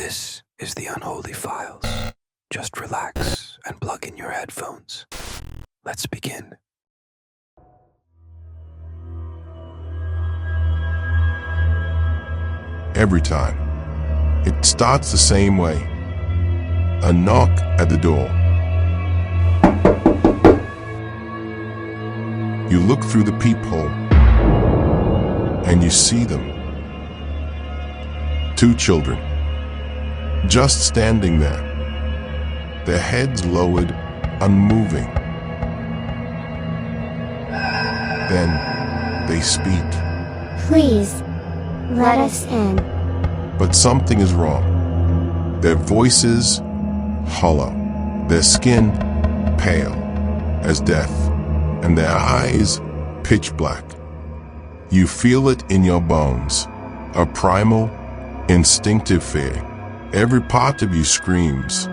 This is the Unholy Files. Just relax and plug in your headphones. Let's begin. Every time, it starts the same way. A knock at the door. You look through the peephole, and you see them. Two children, just standing there, their heads lowered, unmoving. Then they speak. Please, let us in. But something is wrong. Their voices hollow, their skin pale as death, and their eyes pitch black. You feel it in your bones, a primal, instinctive fear. Every part of you screams,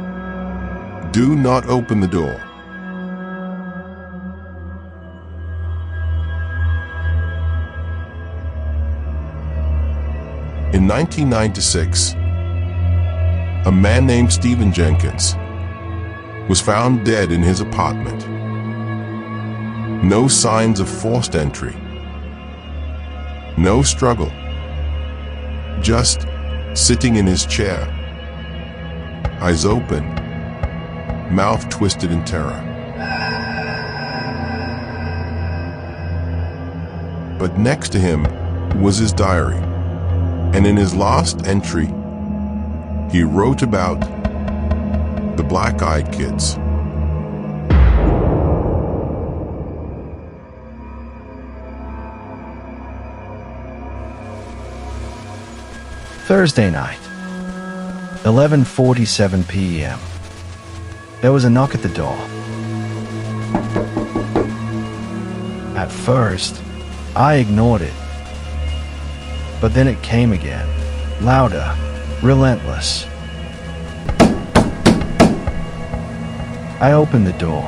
"Do not open the door." In 1996, a man named Stephen Jenkins was found dead in his apartment. No signs of forced entry. No struggle. Just sitting in his chair, eyes open, mouth twisted in terror. But next to him was his diary, and in his last entry, he wrote about the black-eyed kids. Thursday night, 11:47 p.m. There was a knock at the door. At first, I ignored it. But then it came again, louder, relentless. I opened the door,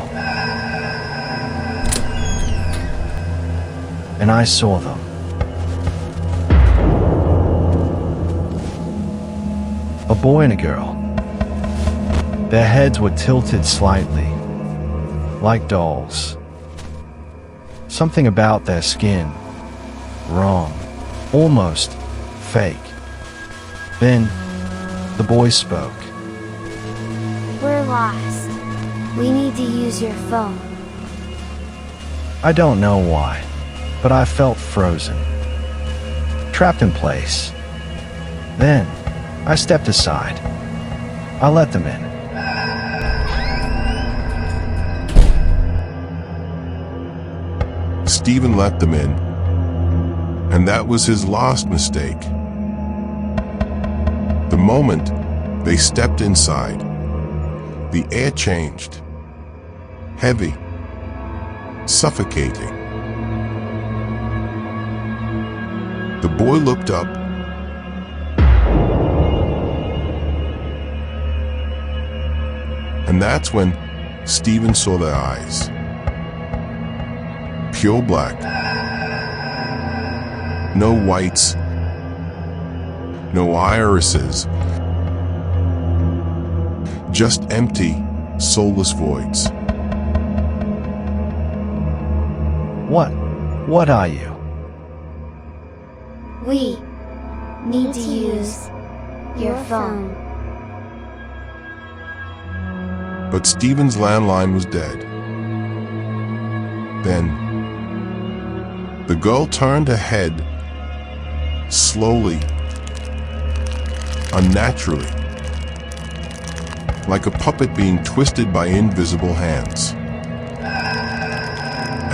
and I saw them. A boy and a girl. Their heads were tilted slightly, like dolls. Something about their skin, wrong, almost fake. Then, the boy spoke. We're lost. We need to use your phone. I don't know why, but I felt frozen, trapped in place. Then, I stepped aside. I let them in. Stephen let them in, and that was his last mistake. The moment they stepped inside, the air changed. Heavy, suffocating. The boy looked up. And that's when Stephen saw their eyes. Pure black. No whites. No irises. Just empty, soulless voids. What are you? We need to use your phone. But Stephen's landline was dead. Then, the girl turned her head slowly, unnaturally, like a puppet being twisted by invisible hands.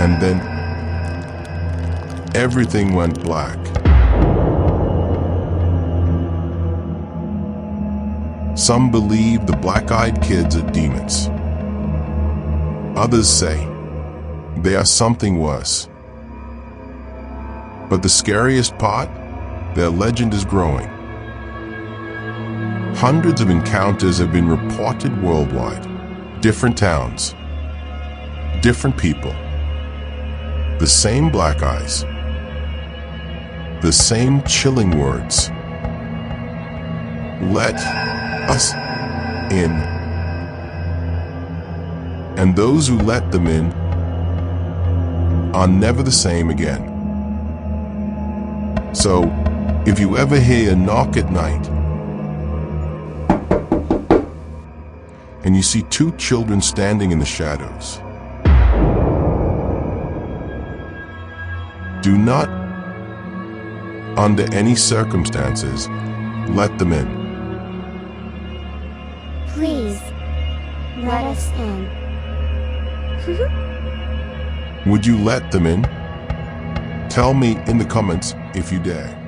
And then, everything went black. Some believe the black-eyed kids are demons. Others say they are something worse. But the scariest part, their legend is growing. Hundreds of encounters have been reported worldwide. Different towns, different people, the same black eyes, the same chilling words. Let us in, and those who let them in are never the same again. So, if you ever hear a knock at night and you see two children standing in the shadows, do not, under any circumstances, let them in. Please, let us in. Would you let them in? Tell me in the comments if you dare.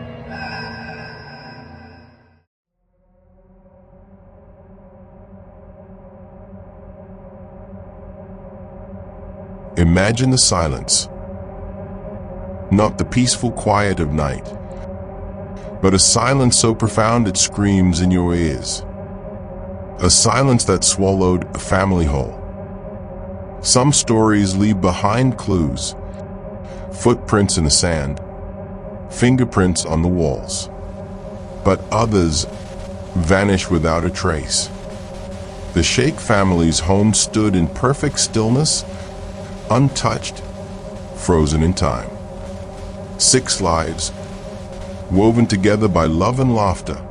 Imagine the silence. Not the peaceful quiet of night, but a silence so profound it screams in your ears. A silence that swallowed a family whole. Some stories leave behind clues, footprints in the sand, fingerprints on the walls. But others vanish without a trace. The Sheikh family's home stood in perfect stillness, untouched, frozen in time. 6 lives, woven together by love and laughter,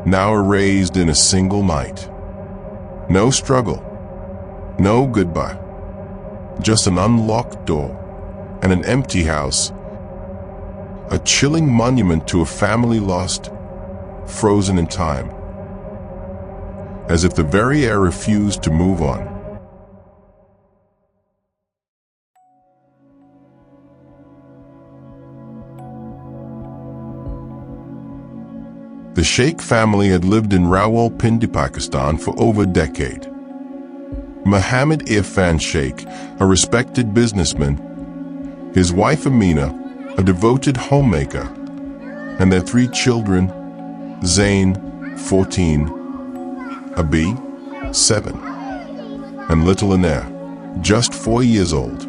now erased in a single night. No struggle, no goodbye, just an unlocked door and an empty house, a chilling monument to a family lost, frozen in time, as if the very air refused to move on. The Sheikh family had lived in Rawalpindi, Pakistan for over a decade. Muhammad Irfan Sheikh, a respected businessman, his wife Amina, a devoted homemaker, and their 3 children, Zain, 14, Abi, 7, and little Anair, just 4 years old.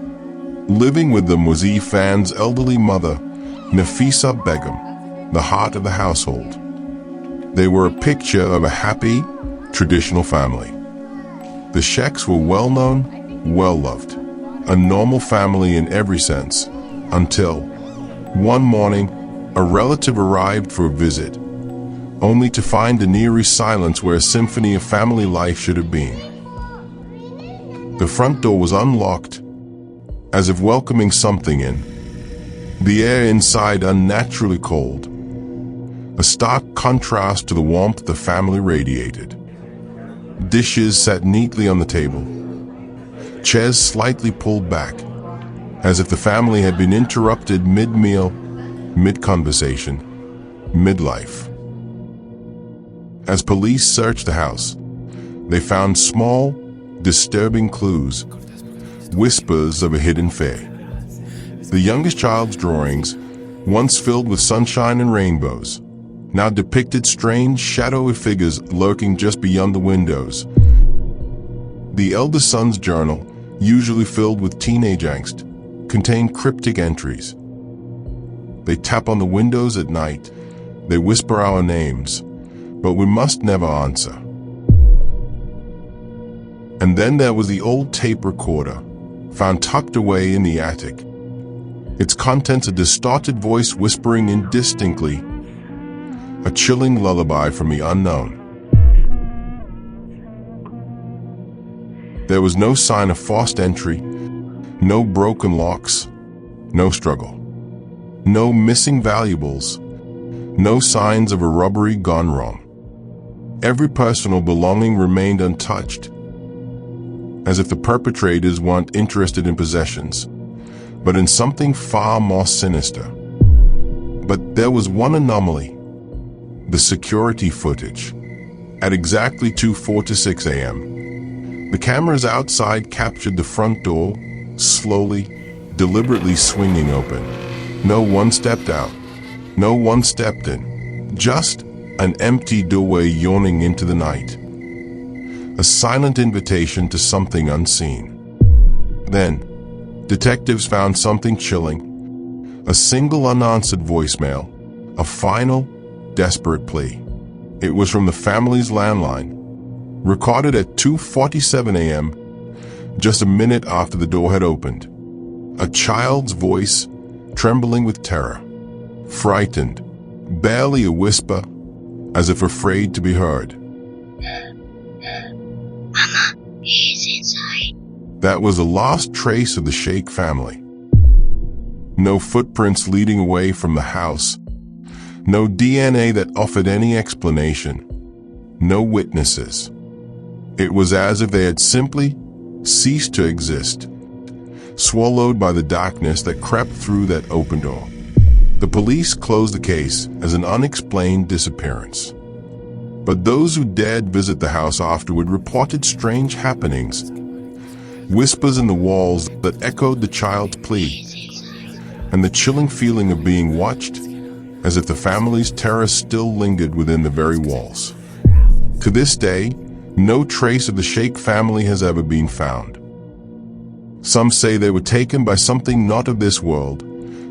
Living with them was Irfan's elderly mother, Nafisa Begum, the heart of the household. They were a picture of a happy, traditional family. The Sheikhs were well-known, well-loved, a normal family in every sense, until one morning, a relative arrived for a visit, only to find an eerie silence where a symphony of family life should have been. The front door was unlocked, as if welcoming something in. The air inside unnaturally cold, a stark contrast to the warmth the family radiated. Dishes sat neatly on the table, chairs slightly pulled back, as if the family had been interrupted mid-meal, mid-conversation, mid-life. As police searched the house, they found small, disturbing clues, whispers of a hidden fear. The youngest child's drawings, once filled with sunshine and rainbows, now depicted strange, shadowy figures lurking just beyond the windows. The eldest son's journal, usually filled with teenage angst, contained cryptic entries. They tap on the windows at night, they whisper our names, but we must never answer. And then there was the old tape recorder, found tucked away in the attic. Its contents a distorted voice whispering indistinctly, a chilling lullaby from the unknown. There was no sign of forced entry, no broken locks, no struggle, no missing valuables, no signs of a robbery gone wrong. Every personal belonging remained untouched, as if the perpetrators weren't interested in possessions, but in something far more sinister. But there was one anomaly. The security footage. At exactly 2:46 a.m., the cameras outside captured the front door slowly, deliberately swinging open. No one stepped out. No one stepped in. Just an empty doorway yawning into the night. A silent invitation to something unseen. Then, detectives found something chilling. A single unanswered voicemail. A final, desperate plea. It was from the family's landline, recorded at 2:47 a.m., just a minute after the door had opened. A child's voice, trembling with terror, frightened, barely a whisper, as if afraid to be heard. Mama, he's inside. That was the last trace of the Sheikh family. No footprints leading away from the house. No DNA that offered any explanation. No witnesses. It was as if they had simply ceased to exist, swallowed by the darkness that crept through that open door. The police closed the case as an unexplained disappearance. But those who dared visit the house afterward reported strange happenings, whispers in the walls that echoed the child's plea, and the chilling feeling of being watched, as if the family's terror still lingered within the very walls. To this day, no trace of the Sheikh family has ever been found. Some say they were taken by something not of this world,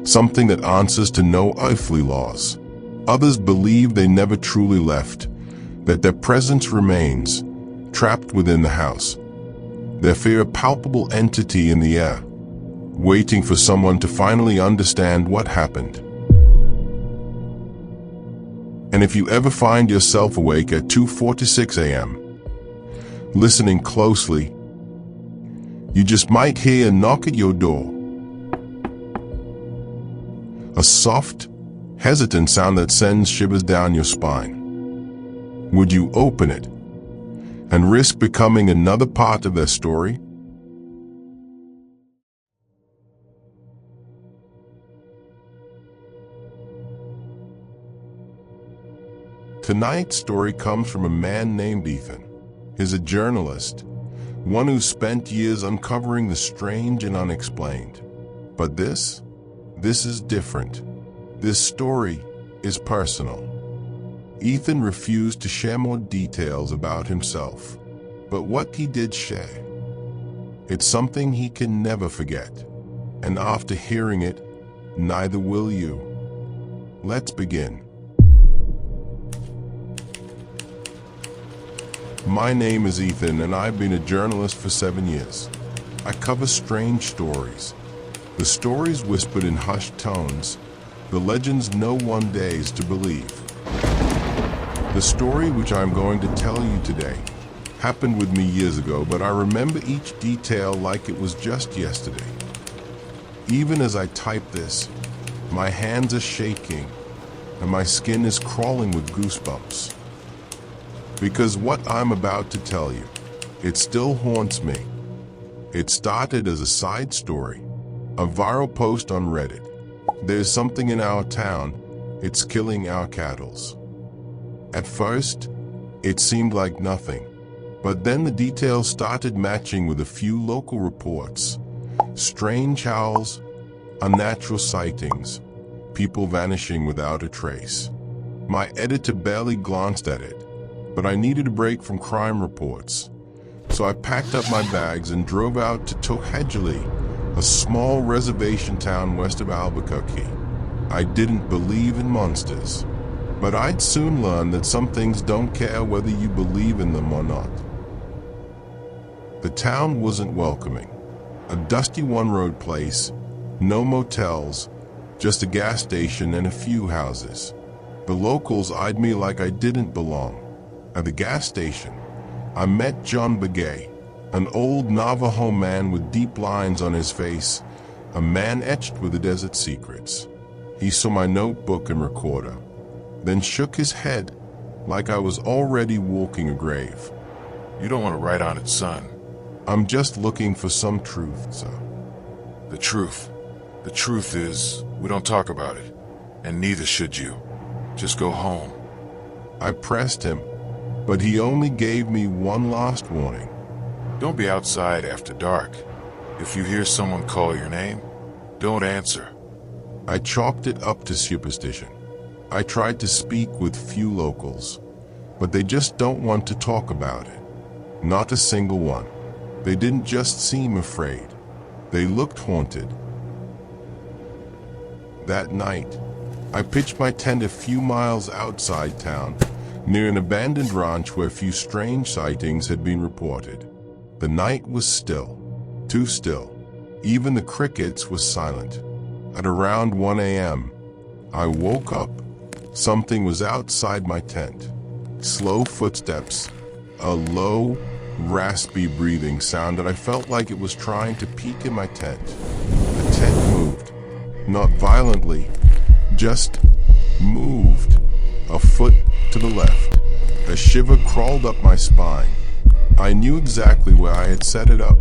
something that answers to no earthly laws. Others believe they never truly left, that their presence remains, trapped within the house. They fear a palpable entity in the air, waiting for someone to finally understand what happened. And if you ever find yourself awake at 2:46 a.m., listening closely, you just might hear a knock at your door. A soft, hesitant sound that sends shivers down your spine. Would you open it and risk becoming another part of their story? Tonight's story comes from a man named Ethan. He's a journalist, one who spent years uncovering the strange and unexplained. But this is different. This story is personal. Ethan refused to share more details about himself, but what he did share, it's something he can never forget. And after hearing it, neither will you. Let's begin. My name is Ethan, and I've been a journalist for 7 years. I cover strange stories. The stories whispered in hushed tones, the legends no one dares to believe. The story which I'm going to tell you today happened with me years ago, but I remember each detail like it was just yesterday. Even as I type this, my hands are shaking and my skin is crawling with goosebumps. Because what I'm about to tell you, it still haunts me. It started as a side story, a viral post on Reddit. There's something in our town, it's killing our cattle. At first, it seemed like nothing, but then the details started matching with a few local reports. Strange howls, unnatural sightings, people vanishing without a trace. My editor barely glanced at it, but I needed a break from crime reports. So I packed up my bags and drove out to Tohedgely, a small reservation town west of Albuquerque. I didn't believe in monsters, but I'd soon learn that some things don't care whether you believe in them or not. The town wasn't welcoming. A dusty one-road place, no motels, just a gas station and a few houses. The locals eyed me like I didn't belong. At the gas station, I met John Begay, an old Navajo man with deep lines on his face, a man etched with the desert secrets. He saw my notebook and recorder, then shook his head like I was already walking a grave. You don't want to write on it, son. I'm just looking for some truth, sir. The truth. The truth is, we don't talk about it, and neither should you. Just go home. I pressed him, but he only gave me one last warning. Don't be outside after dark. If you hear someone call your name, don't answer. I chalked it up to superstition. I tried to speak with few locals, but they just don't want to talk about it. Not a single one. They didn't just seem afraid. They looked haunted. That night, I pitched my tent a few miles outside town, near an abandoned ranch where a few strange sightings had been reported. The night was still, too still. Even the crickets were silent. At around 1 a.m., I woke up. Something was outside my tent. Slow footsteps, a low, raspy breathing sound that I felt like it was trying to peek in my tent. The tent moved, not violently, just moved. A foot to the left. A shiver crawled up my spine. I knew exactly where I had set it up.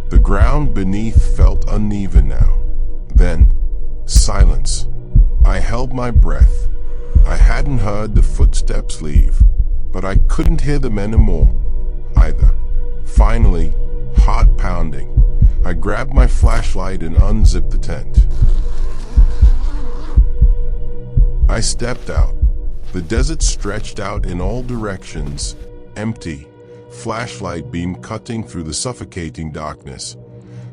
The ground beneath felt uneven now. Then, silence. I held my breath. I hadn't heard the footsteps leave, but I couldn't hear them anymore either. Finally, heart pounding, I grabbed my flashlight and unzipped the tent. I stepped out. The desert stretched out in all directions, empty, flashlight beam cutting through the suffocating darkness.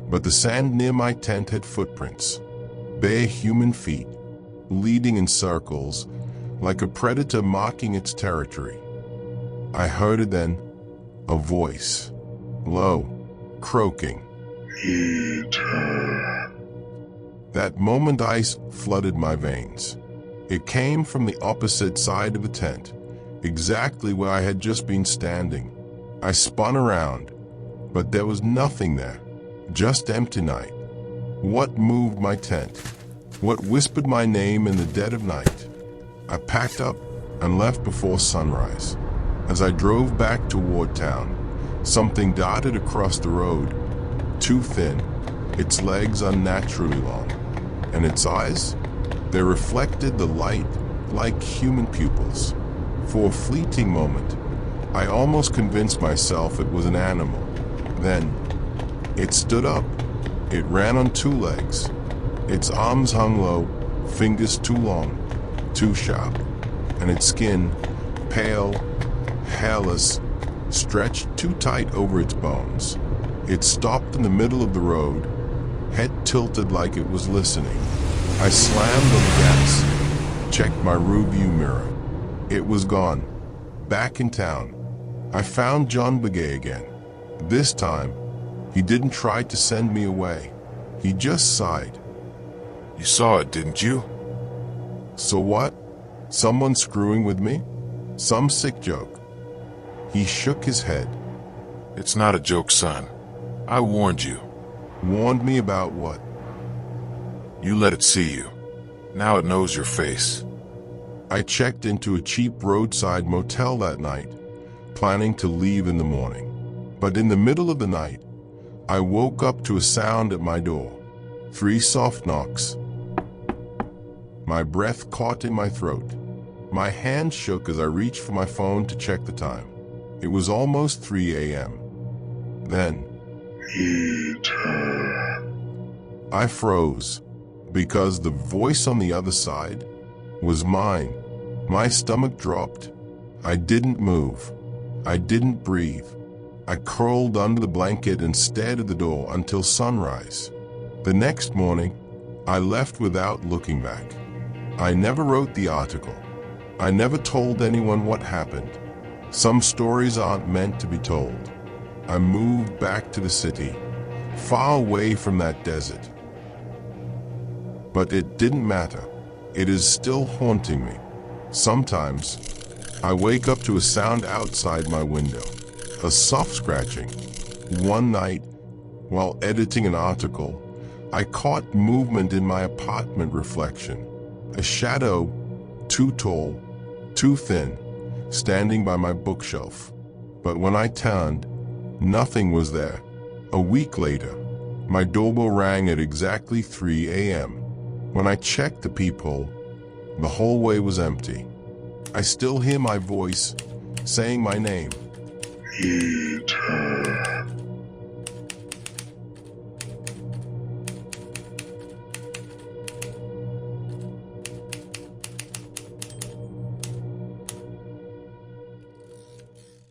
But the sand near my tent had footprints, bare human feet, leading in circles, like a predator marking its territory. I heard it then, a voice, low, croaking. "Eat her." That moment ice flooded my veins. It came from the opposite side of the tent, exactly where I had just been standing. I spun around, but there was nothing there, just empty night. What moved my tent? What whispered my name in the dead of night? I packed up and left before sunrise. As I drove back toward town, something darted across the road, too thin, its legs unnaturally long, and its eyes, they reflected the light like human pupils. For a fleeting moment, I almost convinced myself it was an animal. Then, it stood up. It ran on two legs. Its arms hung low, fingers too long, too sharp, and its skin, pale, hairless, stretched too tight over its bones. It stopped in the middle of the road, head tilted like it was listening. I slammed on the gas, checked my rearview mirror. It was gone. Back in town. I found John Begay again. This time, he didn't try to send me away. He just sighed. You saw it, didn't you? So what? Someone screwing with me? Some sick joke? He shook his head. It's not a joke, son. I warned you. Warned me about what? You let it see you. Now it knows your face. I checked into a cheap roadside motel that night, planning to leave in the morning. But in the middle of the night, I woke up to a sound at my door. 3 soft knocks. My breath caught in my throat. My hand shook as I reached for my phone to check the time. It was almost 3 a.m. Then, "Eat her." I froze, because the voice on the other side was mine. My stomach dropped. I didn't move. I didn't breathe. I curled under the blanket and stared at the door until sunrise. The next morning, I left without looking back. I never wrote the article. I never told anyone what happened. Some stories aren't meant to be told. I moved back to the city, far away from that desert. But it didn't matter. It is still haunting me. Sometimes, I wake up to a sound outside my window, a soft scratching. One night, while editing an article, I caught movement in my apartment reflection. A shadow, too tall, too thin, standing by my bookshelf. But when I turned, nothing was there. A week later, my doorbell rang at exactly 3 a.m. When I checked the peephole, the hallway was empty. I still hear my voice saying my name. "Eat her."